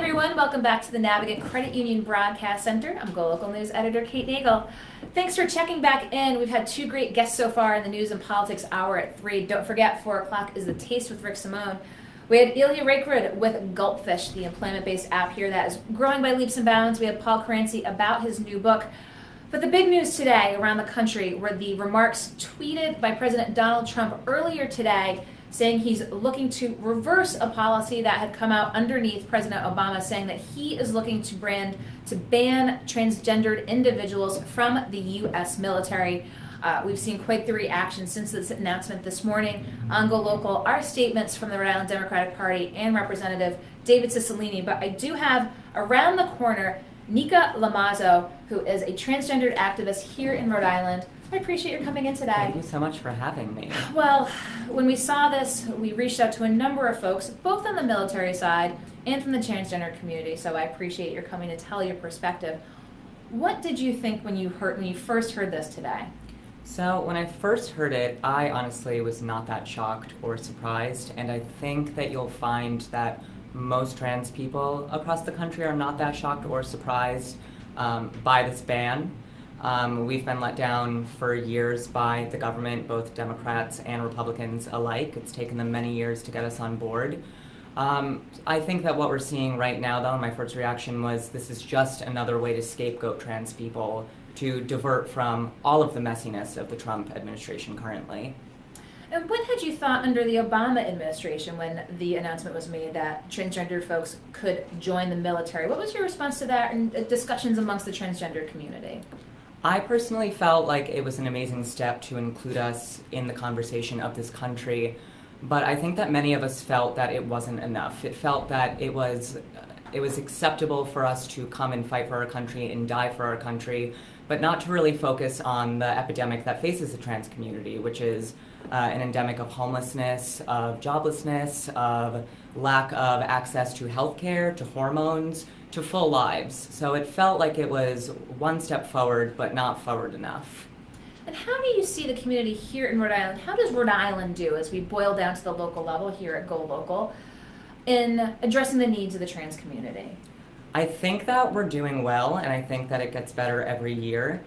everyone. Welcome back to the Navigant Credit Union Broadcast Center. I'm Go Local News Editor Kate Nagel. Thanks for checking back in. We've had two great guests so far in the News and Politics Hour at 3. Don't forget, 4 o'clock is The Taste with Rick Simone. We had Ilya Rakerud with Gulpfish, the employment-based app here that is growing by leaps and bounds. We had Paul Caranci about his new book. But the big news today around the country were the remarks tweeted by President Donald Trump earlier today, saying he's looking to reverse a policy that had come out underneath President Obama, saying that he is looking to ban transgendered individuals from the U.S. military. We've seen quite the reaction since this announcement this morning on Go Local. Our statements from the Rhode Island Democratic Party and Representative David Cicilline, but I do have around the corner Nika Lomezzo, who is a transgendered activist here in Rhode Island. I appreciate your coming in today. Thank you so much for having me. Well, when we saw this, we reached out to a number of folks, both on the military side and from the transgender community, so I appreciate your coming to tell your perspective. What did you think when you first heard this today? So when I first heard it, I honestly was not that shocked or surprised, and I think that you'll find that most trans people across the country are not that shocked or surprised by this ban. We've been let down for years by the government, both Democrats and Republicans alike. It's taken them many years to get us on board. I think that what we're seeing right now, though, my first reaction was this is just another way to scapegoat trans people to divert from all of the messiness of the Trump administration currently. And what had you thought under the Obama administration when the announcement was made that transgendered folks could join the military? What was your response to that and discussions amongst the transgender community? I personally felt like it was an amazing step to include us in the conversation of this country, but I think that many of us felt that it wasn't enough. It felt that it was acceptable for us to come and fight for our country and die for our country, but not to really focus on the epidemic that faces the trans community, which is an endemic of homelessness, of joblessness, of lack of access to healthcare, to hormones, to full lives. So it felt like it was one step forward, but not forward enough. And how do you see the community here in Rhode Island? How does Rhode Island do, as we boil down to the local level here at Go Local, in addressing the needs of the trans community? I think that we're doing well, and I think that it gets better every year.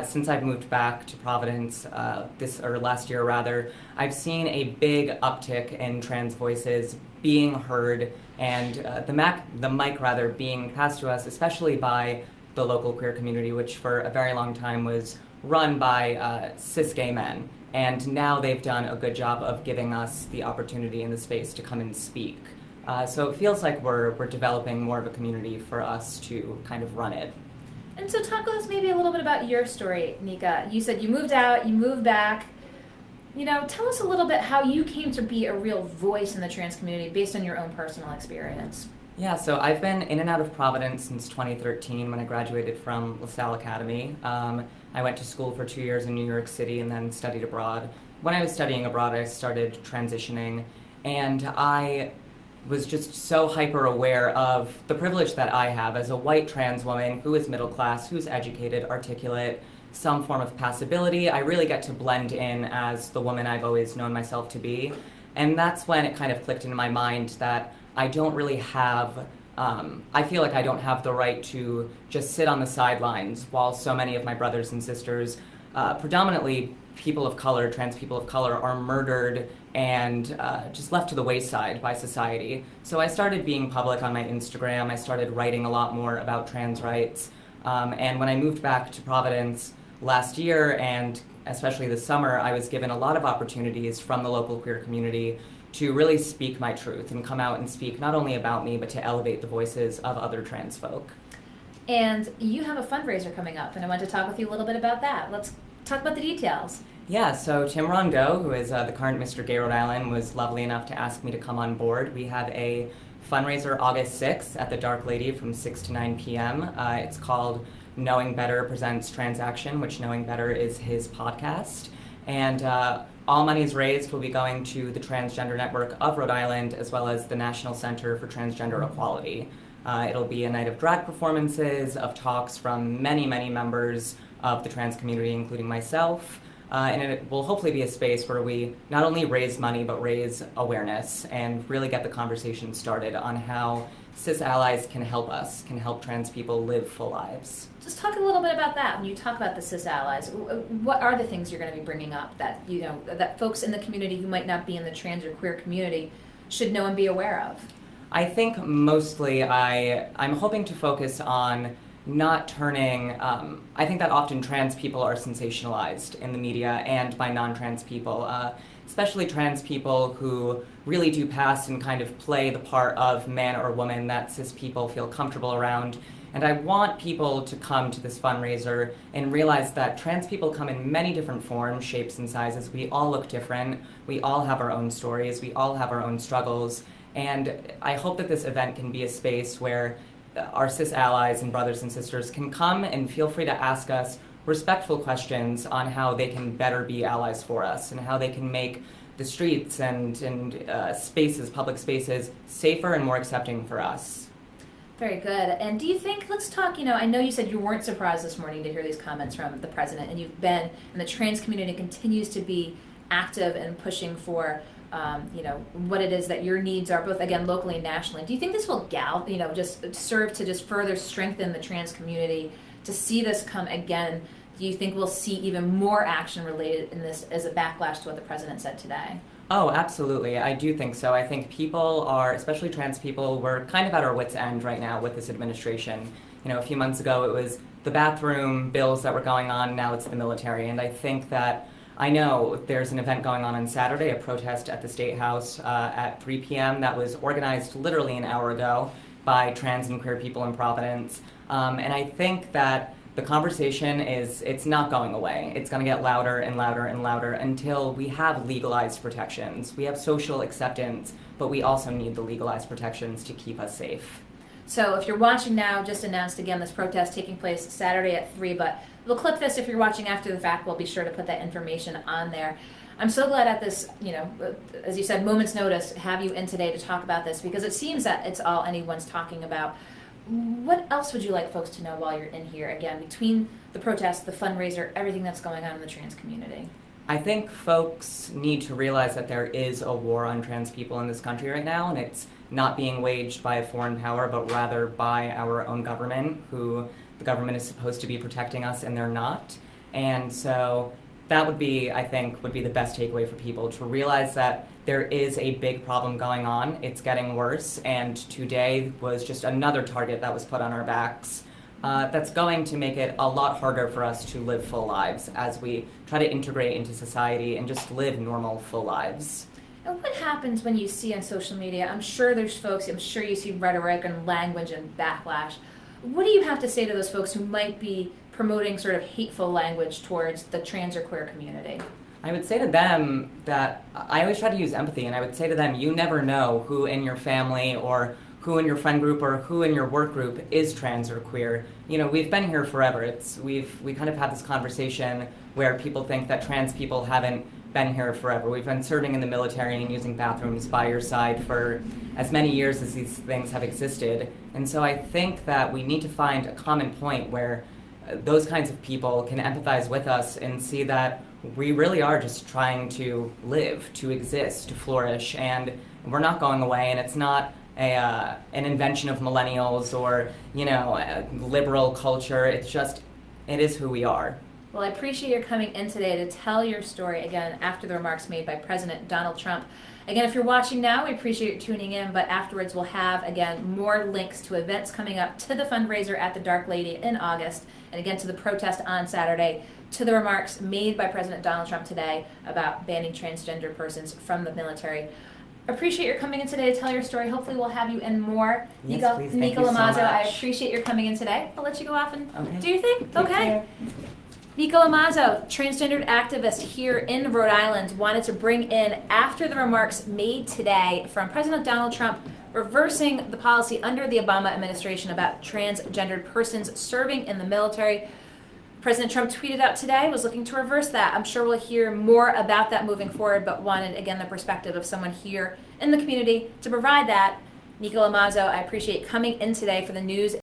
Since I've moved back to Providence last year rather, I've seen a big uptick in trans voices being heard and the mic being passed to us, especially by the local queer community, which for a very long time was run by cis gay men. And now they've done a good job of giving us the opportunity and the space to come and speak. So it feels like we're developing more of a community for us to kind of run it. And so talk with us maybe a little bit about your story, Nika. You said you moved out, you moved back. Tell us a little bit how you came to be a real voice in the trans community based on your own personal experience. Yeah, so I've been in and out of Providence since 2013 when I graduated from LaSalle Academy. I went to school for 2 years in New York City and then studied abroad. When I was studying abroad, I started transitioning, and I was just so hyper aware of the privilege that I have as a white trans woman who is middle class, who's educated, articulate, some form of passability. I really get to blend in as the woman I've always known myself to be. And that's when it kind of clicked into my mind that I don't really have, I feel like I don't have the right to just sit on the sidelines while so many of my brothers and sisters, predominantly people of color, trans people of color, are murdered and just left to the wayside by society. So I started being public on my Instagram. I started writing a lot more about trans rights. And when I moved back to Providence last year, and especially this summer, I was given a lot of opportunities from the local queer community to really speak my truth and come out and speak not only about me, but to elevate the voices of other trans folk. And you have a fundraiser coming up, and I want to talk with you a little bit about that. Let's talk about the details. Yeah, so Tim Rondeau, who is the current Mr. Gay Rhode Island, was lovely enough to ask me to come on board. We have a fundraiser August 6th at the Dark Lady from 6 to 9 p.m. It's called Knowing Better Presents Transaction, which Knowing Better is his podcast. And all monies raised will be going to the Transgender Network of Rhode Island, as well as the National Center for Transgender Equality. It'll be a night of drag performances, of talks from many, many members of the trans community, including myself. And it will hopefully be a space where we not only raise money, but raise awareness and really get the conversation started on how cis allies can help us, can help trans people live full lives. Just talk a little bit about that. When you talk about the cis allies, what are the things you're going to be bringing up that, you know, that folks in the community who might not be in the trans or queer community should know and be aware of? I think mostly I'm hoping to focus on not turning, I think that often trans people are sensationalized in the media and by non-trans people, especially trans people who really do pass and kind of play the part of man or woman that cis people feel comfortable around. And I want people to come to this fundraiser and realize that trans people come in many different forms, shapes, and sizes. We all look different. We all have our own stories. We all have our own struggles. And I hope that this event can be a space where our cis allies and brothers and sisters can come and feel free to ask us respectful questions on how they can better be allies for us and how they can make the streets and spaces, public spaces, safer and more accepting for us. Very good. And do you think, let's talk, you know, I know you said you weren't surprised this morning to hear these comments from the president, and you've been, and the trans community continues to be active and pushing for, you know, what it is that your needs are, both, again, locally and nationally. Do you think this will, just serve to just further strengthen the trans community to see this come again? Do you think we'll see even more action related in this as a backlash to what the president said today? Oh, absolutely. I do think so. I think people are, especially trans people, we're kind of at our wits' end right now with this administration. You know, a few months ago it was the bathroom bills that were going on, now it's the military. And I think that, I know there's an event going on Saturday, a protest at the State House at 3 p.m. that was organized literally an hour ago by trans and queer people in Providence. And I think that the conversation it's not going away. It's going to get louder and louder and louder until we have legalized protections. We have social acceptance, but we also need the legalized protections to keep us safe. So if you're watching now, just announced again this protest taking place Saturday at 3, but we'll clip this if you're watching after the fact. We'll be sure to put that information on there. I'm so glad at this, you know, as you said, moment's notice, have you in today to talk about this, because it seems that it's all anyone's talking about. What else would you like folks to know while you're in here, again, between the protest, the fundraiser, everything that's going on in the trans community? I think folks need to realize that there is a war on trans people in this country right now, and it's not being waged by a foreign power, but rather by our own government, who the government is supposed to be protecting us, and they're not. And so that would be, I think, would be the best takeaway for people, to realize that there is a big problem going on. It's getting worse, and today was just another target that was put on our backs. That's going to make it a lot harder for us to live full lives as we try to integrate into society and just live normal, full lives. And what happens when you see on social media, I'm sure there's folks, I'm sure you see rhetoric and language and backlash. What do you have to say to those folks who might be promoting sort of hateful language towards the trans or queer community? I would say to them that I always try to use empathy, and I would say to them, you never know who in your family or who in your friend group or who in your work group is trans or queer. You know, we've been here forever. We kind of had this conversation where people think that trans people haven't been here forever. We've been serving in the military and using bathrooms by your side for as many years as these things have existed. And so I think that we need to find a common point where those kinds of people can empathize with us and see that we really are just trying to live, to exist, to flourish, and we're not going away, and it's not an invention of millennials or, you know, liberal culture. It's just, it is who we are. Well, I appreciate your coming in today to tell your story, again, after the remarks made by President Donald Trump. Again, if you're watching now, we appreciate you tuning in, but afterwards we'll have, again, more links to events coming up, to the fundraiser at the Dark Lady in August, and again to the protest on Saturday, to the remarks made by President Donald Trump today about banning transgender persons from the military. Appreciate your coming in today to tell your story. Hopefully we'll have you in more. Yes, please. Nika Thank you so Lomezzo, I much. appreciate your coming in today. I'll let you go off and Okay. do your thing. Take Okay. care. Nika Lomezzo, transgendered activist here in Rhode Island, wanted to bring in, after the remarks made today from President Donald Trump reversing the policy under the Obama administration about transgendered persons serving in the military. President Trump tweeted out today, was looking to reverse that. I'm sure we'll hear more about that moving forward, but wanted, again, the perspective of someone here in the community to provide that. Nika Lomezzo, I appreciate coming in today for the news